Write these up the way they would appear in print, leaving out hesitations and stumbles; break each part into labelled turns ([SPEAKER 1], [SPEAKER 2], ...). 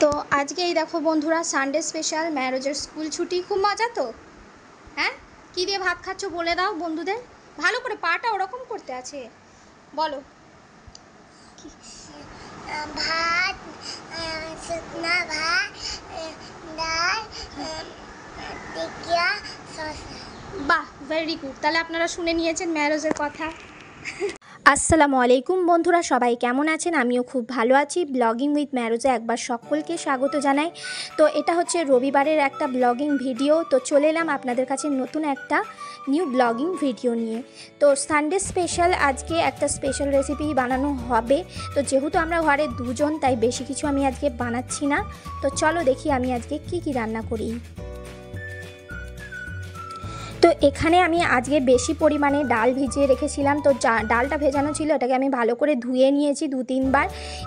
[SPEAKER 1] তো আজকে এই দেখো বন্ধুরা সানডে স্পেশাল ম্যারোজের স্কুল ছুটি। খুব মজা তো। হ্যাঁ, কী দিয়ে ভাত খাচ্ছ বলে দাও বন্ধুদের। ভালো করে পাটা ওরকম করতে আছে, বলো।
[SPEAKER 2] ভাত, শুকনা ভাত, ডাল, টিকিয়া, শসা।
[SPEAKER 1] বাহ, ভেরি গুড। তাহলে আপনারা শুনে নিয়েছেন ম্যারোজের কথা। আসসালামু আলাইকুম বন্ধুরা, সবাই কেমন আছেন? আমিও খুব ভালো আছি। ব্লগিং উইথ ম্যারোজে একবার সকলকে স্বাগত জানাই। তো এটা হচ্ছে রবিবারের একটা ব্লগিং ভিডিও। তো চলে এলাম আপনাদের কাছে নতুন একটা নিউ ব্লগিং ভিডিও নিয়ে। তো সানডে স্পেশাল আজকে একটা স্পেশাল রেসিপি বানানো হবে। তো যেহেতু আমরা ঘরে দুজন, তাই বেশি কিছু আমি আজকে বানাচ্ছি না। তো চলো দেখি আমি আজকে কি রান্না করি। তো এখানে আমি আজকে বেশি পরিমাণে ডাল ভিজিয়ে রেখেছিলাম। তো ডালটা ভেজানো ছিল, এটাকে আমি ভালো করে ধুয়ে নিয়েছি 2-3 বার।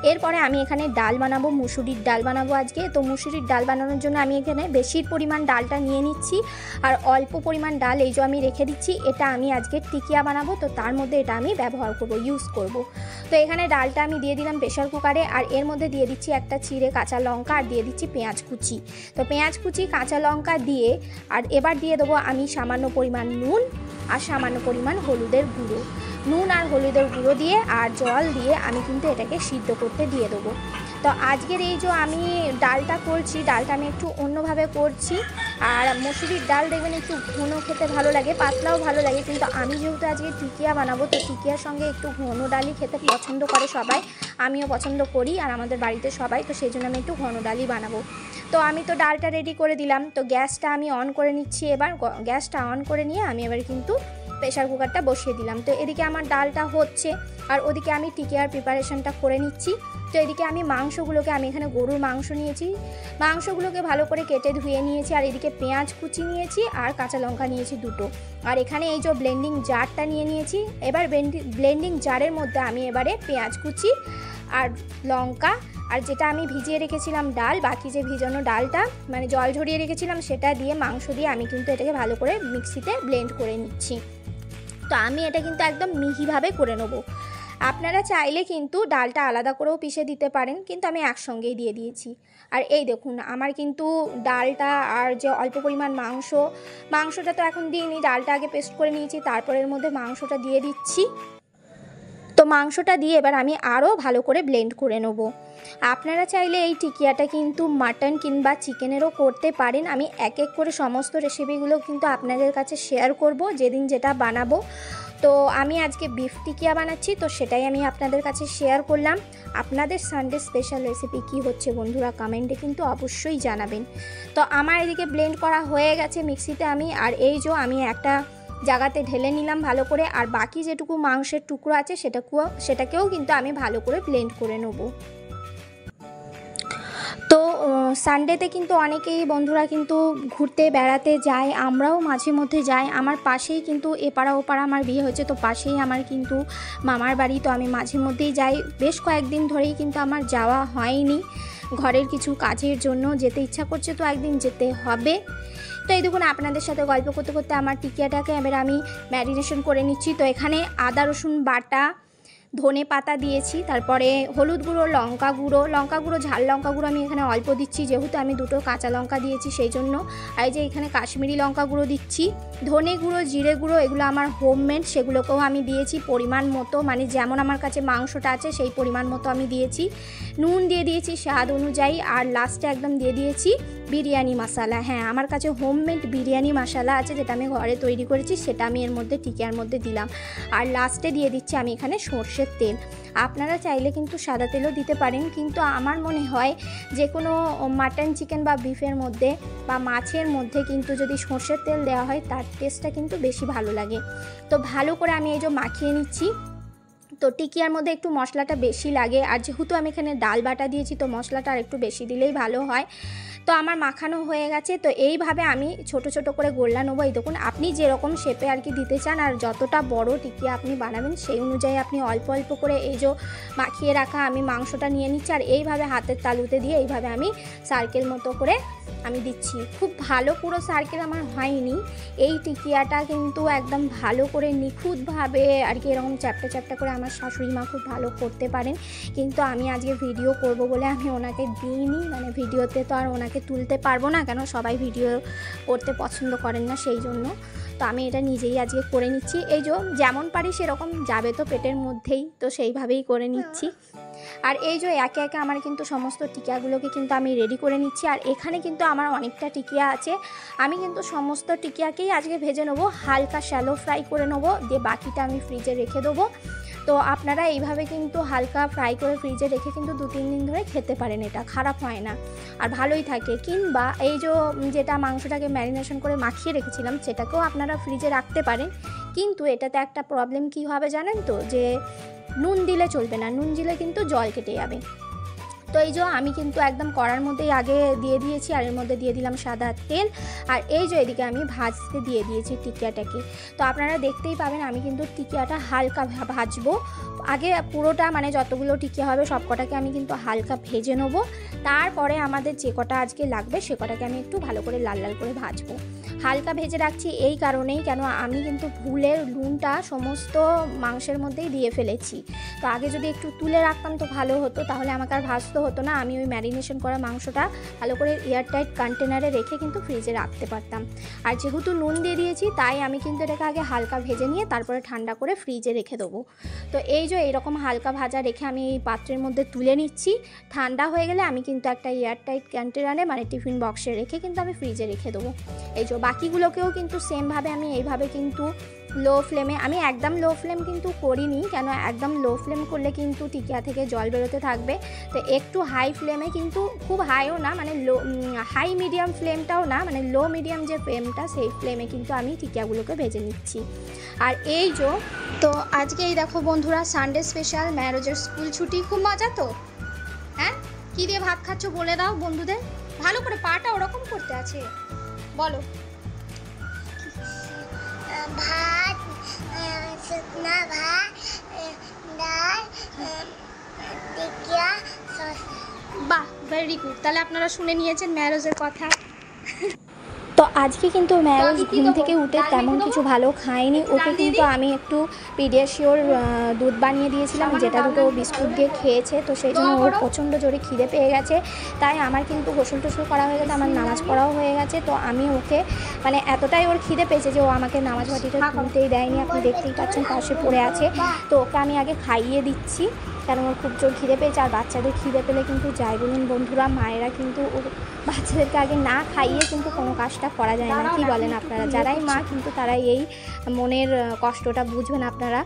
[SPEAKER 1] এরপরে আমি এখানে ডাল বানাবো, মুসুরির ডাল বানাবো আজকে। তো মুসুরির ডাল বানানোর জন্য আমি এখানে বেশি পরিমাণ ডালটা নিয়ে নিচ্ছি, আর অল্প পরিমাণ ডাল এই যে আমি রেখে দিচ্ছি। এটা আমি আজকে টিকিয়া বানাবো, তো তার মধ্যে এটা আমি ব্যবহার করব, ইউজ করব। তো এখানে ডালটা আমি দিয়ে দিলাম প্রেশার কুকারে, আর এর মধ্যে দিয়ে দিচ্ছি একটা চিড়ে কাঁচা লঙ্কা, আর দিয়ে দিচ্ছি পেঁয়াজ কুচি। তো পেঁয়াজ কুচি কাঁচা লঙ্কা দিয়ে, আর এবার দিয়ে দেবো আমি সামান্য পরিমাণ নুন আর সামান্য পরিমাণ হলুদের গুঁড়ো। নুন আর হলুদের গুঁড়ো দিয়ে আর জল দিয়ে আমি কিন্তু এটাকে সিদ্ধ করতে দিয়ে দেবো। তো আজকের এই যে আমি ডালটা করছি, ডালটা আমি একটু অন্যভাবে করছি। আর মুসুরির ডাল দেখবেন একটু ঘন খেতে ভালো লাগে, পাতলাও ভালো লাগে, কিন্তু আমি যেহেতু আজকে টিকিয়া বানাবো, তো টিকিয়ার সঙ্গে একটু ঘন ডালই খেতে পছন্দ করে সবাই, আমিও পছন্দ করি, আর আমাদের বাড়িতে সবাই। তো সেই জন্য আমি একটু ঘন ডালই বানাবো। তো আমি তো ডালটা রেডি করে দিলাম। তো গ্যাসটা আমি অন করে নিচ্ছি। এবার গ্যাসটা অন করে নিয়ে আমি এবার কিন্তু প্রেশার কুকারটা বসিয়ে দিলাম। তো এদিকে আমার ডালটা হচ্ছে, আর ওদিকে আমি টিকিয়ার প্রিপারেশনটা করে নিচ্ছি। তো এদিকে আমি মাংসগুলোকে, আমি এখানে গরুর মাংস নিয়েছি, মাংসগুলোকে ভালো করে কেটে ধুয়ে নিয়েছি। আর এদিকে পেঁয়াজ কুচি নিয়েছি, আর কাঁচা লঙ্কা নিয়েছি 2টো। আর এখানে এই যে ব্লেন্ডিং জারটা নিয়ে নিয়েছি। এবার ব্লেন্ডিং জারের মধ্যে আমি এবারে পেঁয়াজ কুচি আর লঙ্কা, আর যেটা আমি ভিজিয়ে রেখেছিলাম ডাল, বাকি যে ভিজানো ডালটা মানে জল ঝরিয়ে রেখেছিলাম, সেটা দিয়ে মাংস দিয়ে আমি কিন্তু এটাকে ভালো করে মিক্সিতে ব্লেন্ড করে নিচ্ছি। তো আমি এটা কিন্তু একদম মিহিভাবে করে নেবো। আপনারা চাইলে কিন্তু ডালটা আলাদা করেও পিষে দিতে পারেন, কিন্তু আমি একসঙ্গেই দিয়ে দিয়েছি। আর এই দেখুন আমার কিন্তু ডালটা আর যে অল্প পরিমাণ মাংসটা তো এখন দিইনি, ডালটা আগে পেস্ট করে নিয়েছি, তারপর এর মধ্যে মাংসটা দিয়ে দিচ্ছি। তো মাংসটা দিয়ে এবার আমি আরও ভালো করে ব্লেন্ড করে নেব। আপনারা চাইলে এই টিকিয়াটা কিন্তু মাটন কিংবা চিকেনেরও করতে পারেন। আমি এক এক করে সমস্ত রেসিপিগুলো কিন্তু আপনাদের কাছে শেয়ার করব যেদিন যেটা বানাবো। তো আমি আজকে বিফ টিকিয়া বানাচ্ছি, তো সেটাই আমি আপনাদের কাছে শেয়ার করলাম। আপনাদের সানডে স্পেশাল রেসিপি কি হচ্ছে বন্ধুরা, কমেন্টে কিন্তু অবশ্যই জানাবেন। তো আমার এদিকে ব্লেন্ড করা হয়ে গেছে মিক্সিতে আমি, আর এই যে আমি একটা জায়গাতে ঢেলে নিলাম ভালো করে, আর বাকি যেটুকু মাংসের টুকরো আছে সেটাকেও কিন্তু আমি ভালো করে ব্লেন্ড করে নেব। তো সানডেতে কিন্তু অনেকেই বন্ধুরা কিন্তু ঘুরতে বেড়াতে যায়, আমরাও মাঝে মধ্যে যাই। আমার পাশেই কিন্তু এপাড়া ওপাড়া আমার বিয়ে হয়েছে, তো পাশেই আমার কিন্তু মামার বাড়ি। তো আমি মাঝে মধ্যেই যাই, বেশ কয়েকদিন ধরেই কিন্তু আমার যাওয়া হয়নি, ঘরের কিছু কাজের জন্য যেতে ইচ্ছা করছে, তো একদিন যেতে হবে। তো এই দেখুন আপনাদের সাথে গল্প করতে করতে আমার টিকিয়াটাকে এবার আমি ম্যারিনেশন করে নিচ্ছি। তো এখানে আদা রসুন বাটা, ধনে পাতা দিয়েছি, তারপরে হলুদ গুঁড়ো, লঙ্কা গুঁড়ো, ঝাল লঙ্কা গুঁড়ো আমি এখানে অল্প দিচ্ছি, যেহেতু আমি 2টো কাঁচা লঙ্কা দিয়েছি সেই জন্য। আর এই যে এখানে কাশ্মীরি লঙ্কা গুঁড়ো দিচ্ছি, ধনে গুঁড়ো, জিরে গুঁড়ো, এগুলো আমার হোমমেড, সেগুলোকেও আমি দিয়েছি পরিমাণ মতো, মানে যেমন আমার কাছে মাংসটা আছে সেই পরিমাণ মতো আমি দিয়েছি। নুন দিয়ে দিয়েছি স্বাদ অনুযায়ী, আর লাস্টে একদম দিয়ে দিয়েছি বিরিয়ানি মশলা। হ্যাঁ, আমার কাছে হোমমেড বিরিয়ানি মশলা আছে, যেটা আমি ঘরে তৈরি করেছি, সেটা আমি এর মধ্যে টিকিয়ার মধ্যে দিলাম। আর লাস্টে দিয়ে দিচ্ছি আমি এখানে সর্ষের তেল। আপনারা চাইলে কিন্তু সাদা তেলও দিতে পারেন, কিন্তু আমার মনে হয় যে কোনো মাটন, চিকেন বা বিফের মধ্যে বা মাছের মধ্যে কিন্তু যদি সর্ষের তেল দেওয়া হয়, তার টেস্টটা কিন্তু বেশি ভালো লাগে। তো ভালো করে আমি এই যে মাখিয়ে নিচ্ছি। তো টিকিয়ার মধ্যে একটু মশলাটা বেশি লাগে, আর যেহেতু আমি এখানে ডাল বাটা দিয়েছি, তো মশলাটা আর একটু বেশি দিলেই ভালো হয়। তো আমার মাখানো হয়ে গেছে। তো এইভাবে আমি ছোট ছোট করে গোল্লা নেবো। এই দেখুন আপনি যেরকম শেপে আর কি দিতে চান, আর যতটা বড় টিকিয়া আপনি বানাবেন সেই অনুযায়ী আপনি অল্প অল্প করে এই যে মাখিয়ে রাখা আমি মাংসটা নিয়ে নিচ্ছি, আর এইভাবে হাতের তালুতে দিয়ে এইভাবে আমি সার্কেল মতো করে আমি দিচ্ছি। খুব ভালো পুরো সার্কেল আমার হয়নি, এই টিকিয়াটা কিন্তু একদম ভালো করে নিখুঁতভাবে আর কি এরকম চ্যাপ্টা চ্যাপ্টা করে আমার শাশুড়ি মা খুব ভালো করতে পারেন, কিন্তু আমি আজকে ভিডিও করব বলে আমি ওনাকে দিইনি। মানে ভিডিওতে তো আর ওনাকে তুলতে পারবো না, কেন সবাই ভিডিও করতে পছন্দ করেন না, সেই জন্য। তো আমি এটা নিজেই আজকে করে নিচ্ছি। এই যে যেমন পারি সেরকম যাবে তো পেটের মধ্যেই, তো সেইভাবেই করে নিচ্ছি। আর এই যে একে একে আমার কিন্তু সমস্ত টিকিয়াগুলোকে কিন্তু আমি রেডি করে নিচ্ছি। আর এখানে কিন্তু আমার অনেকটা টিকিয়া আছে, আমি কিন্তু সমস্ত টিকিয়াকেই আজকে ভেজে নেবো, হালকা শ্যালো ফ্রাই করে নেবো, দিয়ে বাকিটা আমি ফ্রিজে রেখে দেবো। তো আপনারা এইভাবে কিন্তু হালকা ফ্রাই করে ফ্রিজে রেখে কিন্তু 2-3 দিন ধরে খেতে পারেন, এটা খারাপ হয় না আর ভালোই থাকে। কিংবা এই যেটা মাংসটাকে ম্যারিনেশন করে মাখিয়ে রেখেছিলাম সেটাকেও আপনারা ফ্রিজে রাখতে পারেন, কিন্তু এটাতে একটা প্রবলেম কী হবে জানেন তো, যে নুন দিলে চলবে না, নুন দিলে কিন্তু জল কেটে যাবে। তো এই যে আমি কিন্তু একদম কড়ার মধ্যেই আগে দিয়ে দিয়েছি, আর এর মধ্যে দিয়ে দিলাম সাদা তেল। আর এই যে এদিকে আমি ভাজতে দিয়ে দিয়েছি টিকিয়াটাকে। তো আপনারা দেখতেই পাবেন আমি কিন্তু টিকিয়াটা হালকা ভাজবো আগে, পুরোটা মানে যতগুলো টিকিয়া হবে সব কটাকে আমি কিন্তু হালকা ভেজে নেবো। তারপরে আমাদের যে কটা আজকে লাগবে সে কটাকে আমি একটু ভালো করে লাল লাল করে ভাজবো। হালকা ভেজে রাখছি এই কারণেই, কেন আমি কিন্তু ভুলের নুনটা সমস্ত মাংসের মধ্যেই দিয়ে ফেলেছি। তো আগে যদি একটু তুলে রাখতাম তো ভালো হতো, তাহলে আমাকে আর ভাজতে হতো না। আমি ওই ম্যারিনেশন করা মাংসটা ভালো করে এয়ারটাইট কন্টেনারে রেখে কিন্তু ফ্রিজে রাখতে পারতাম। আর যেহেতু নুন দিয়ে দিয়েছি তাই আমি কিন্তু এটাকে আগে হালকা ভেজে নিয়ে তারপরে ঠান্ডা করে ফ্রিজে রেখে দেবো। তো এই যে এরকম হালকা ভাজা রেখে আমি এই পাত্রের মধ্যে তুলে নিচ্ছি। ঠান্ডা হয়ে গেলে আমি কিন্তু একটা এয়ারটাইট কন্টেনারে মানে টিফিন বক্সে রেখে কিন্তু আমি ফ্রিজে রেখে দেবো। এই যে বাকিগুলোকেও কিন্তু সেমভাবে আমি এইভাবে কিন্তু লো ফ্লেমে, আমি একদম লো ফ্লেম কিন্তু করিনি, কেন একদম লো ফ্লেম করলে কিন্তু টিকিয়া থেকে জল বেরোতে থাকবে। তো একটু হাই ফ্লেমে, কিন্তু খুব হাইও না, মানে লো হাই মিডিয়াম ফ্লেমটাও না, মানে লো মিডিয়াম যে ফ্লেমটা সেই ফ্লেমে কিন্তু আমি টিকিয়াগুলোকে ভেজে নিচ্ছি। আর এই যে তো আজকে এই দেখো বন্ধুরা, সানডে স্পেশাল, ম্যারোজের স্কুল ছুটি, খুব মজা তো। হ্যাঁ, কী দিয়ে ভাত খাচ্ছ বলে দাও বন্ধুদের, ভালো করে পাটা ওরকম করতে আছে, বলো।
[SPEAKER 2] ভাত, শুকনা ভাত, ডাল, টিকিয়া, শসা।
[SPEAKER 1] বাহ, ভেরি গুড। তাহলে আপনারা শুনে নিয়েছেন ম্যারোজের কথা। তো আজকে কিন্তু ম্যারোজ ঘুম থেকে উঠে তেমন কিছু ভালো খায়নি। ওকে কিন্তু আমি একটু পিডিয়াশিওর দুধ বানিয়ে দিয়েছিলাম, যেটা দুটো বিস্কুট দিয়ে খেয়েছে। তো সেই জন্য ওর প্রচণ্ড জোরে খিদে পেয়ে গেছে। তাই আমার কিন্তু গোসল টোসল করা হয়ে গেছে, আমার নামাজ পড়াও হয়ে গেছে। তো আমি ওকে মানে এতটাই ওর খিদে পেয়েছে যে ও আমাকে নামাজ বাটিটা তুলতেই দেয়নি, আপনি দেখতেই পাচ্ছেন পাশে পড়ে আছে। তো ওকে আমি আগে খাইয়ে দিচ্ছি, কারণ ওর খুব জোর খিদে পেয়েছে। আর বাচ্চাদের খিদে পেলে কিন্তু যাই বলুন বন্ধুরা, মায়েরা কিন্তু বাচ্চাদেরকে আগে না খাইয়ে কিন্তু কোনো কাজটা করা যায় না, কি বলেন আপনারা? যারাই মা কিন্তু তারাই এই মনের কষ্টটা বুঝবেন আপনারা।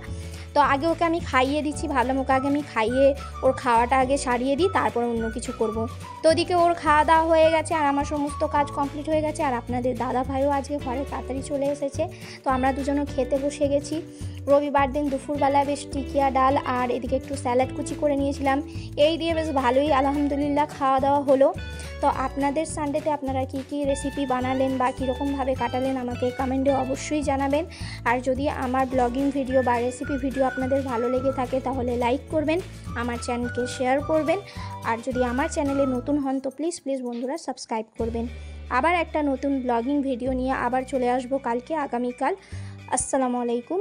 [SPEAKER 1] তো আগে ওকে আমি খাইয়ে দিচ্ছি, ভাবলাম ওকে আগে আমি খাইয়ে ওর খাওয়াটা আগে সারিয়ে দিই, তারপরে অন্য কিছু করব। তো ওদিকে ওর খাওয়া দাওয়া হয়ে গেছে আর আমার সমস্ত কাজ কমপ্লিট হয়ে গেছে। আর আপনাদের দাদা ভাইও আজকে ঘরে তাড়াতাড়ি চলে এসেছে। তো আমরা দুজনও খেতে বসে গেছি। রবিবার দিন দুপুরবেলা বেশ টিকিয়া ডাল আর এদিকে একটু স্যালাড কুচি করে নিয়েছিলাম, এই দিয়ে বেশ ভালোই আলহামদুলিল্লাহ খাওয়া দাওয়া হলো। তো আপনাদের সানডেতে আপনারা কি কি রেসিপি বানালেন বা কীরকমভাবে কাটালেন আমাকে কমেন্টে অবশ্যই জানাবেন। আর যদি আমার ব্লগিং ভিডিও বা রেসিপি ভিডিও আপনাদের ভালো লেগে থাকে তাহলে লাইক করবেন, আমার চ্যানেলকে শেয়ার করবেন। আর যদি আমার চ্যানেলে নতুন হন তো প্লিজ বন্ধুরা সাবস্ক্রাইব করবেন। আবার একটা নতুন ব্লগিং ভিডিও নিয়ে আবার চলে আসবো কালকে, আগামীকাল। আসসালামু আলাইকুম।